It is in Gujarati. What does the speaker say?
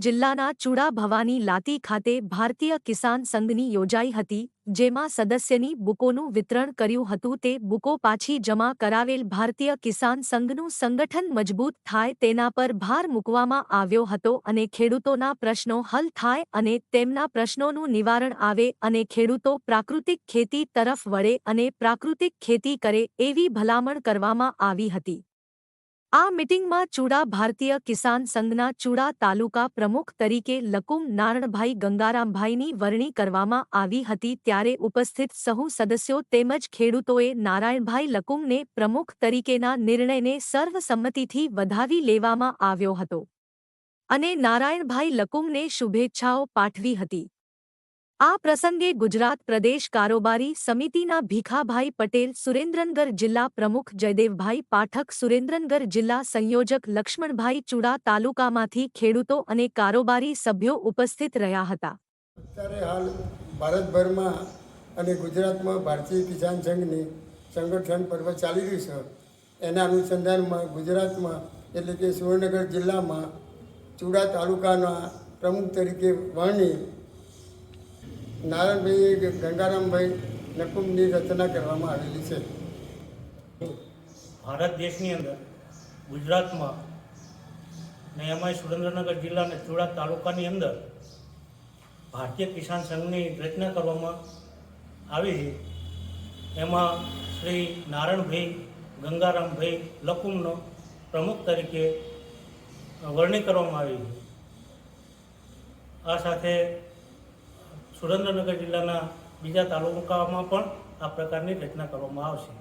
જિલ્લાના ચૂડા ભવાની લાતી ખાતે ભારતીય કિસાન સંઘની યોજાઈ હતી, જેમાં સદસ્યની બુકોનું વિતરણ કર્યું હતું। તે બુકો પાછી જમા કરાવેલ ભારતીય કિસાન સંઘનું સંગઠન મજબૂત થાય તેના પર ભાર મૂકવામાં આવ્યો હતો અને ખેડૂતોના પ્રશ્નો હલ થાય અને તેમના પ્રશ્નોનું નિવારણ આવે અને ખેડૂતો પ્રાકૃતિક ખેતી તરફ વળે અને પ્રાકૃતિક ખેતી કરે એવી ભલામણ કરવામાં આવી હતી। આ મીટિંગમાં ચૂડા ભારતીય કિસાન સંઘના ચૂડા તાલુકા પ્રમુખ તરીકે લકુમ નારણભાઈ ગંગારામભાઈની વરણી કરવામાં આવી હતી। ત્યારે ઉપસ્થિત સહુ સદસ્યો તેમજ ખેડૂતોએ નારાયણભાઈ લકુમને પ્રમુખ તરીકેના નિર્ણયને સર્વસંમતિથી વધાવી લેવામાં આવ્યો હતો અને નારાયણભાઈ લકુમને શુભેચ્છાઓ પાઠવી હતી। આ પ્રસંગે ગુજરાત પ્રદેશ કારોબારી સમિતિના ભીખાભાઈ પટેલ, સુરેન્દ્રનગર જિલ્લા પ્રમુખ જયદેવભાઈ પાઠક, સુરેન્દ્રનગર જિલ્લા સંયોજક લક્ષ્મણભાઈ, ચૂડા તાલુકામાંથી ખેડૂતો અને કારોબારી સભ્યો ઉપસ્થિત રહ્યા હતા। અત્યારે હાલ ભારતભરમાં અને ગુજરાતમાં ભારતીય કિસાન સંઘની સંગઠન પર્વ ચાલી રહ્યું છે। એના અનુસંધાનમાં ગુજરાતમાં એટલે કે સુરેન્દ્રનગર જિલ્લામાં ચૂડા તાલુકાના પ્રમુખ તરીકે વરણી નારાયણભાઈ ગંગારામભાઈ નકુમની રચના કરવામાં આવેલી છે। ભારત દેશની અંદર ગુજરાતમાં ને એમાંય સુરેન્દ્રનગર જિલ્લાના ચૂડા તાલુકાની અંદર ભારતીય કિસાન સંઘની રચના કરવામાં આવી છે। એમાં શ્રી નારાયણભાઈ ગંગારામભાઈ લકુમનો પ્રમુખ તરીકે વરણી કરવામાં આવી છે। આ સાથે સુરેન્દ્રનગર જિલ્લાના બીજા તાલુકામાં પણ આ પ્રકારની રચના કરવામાં આવશે।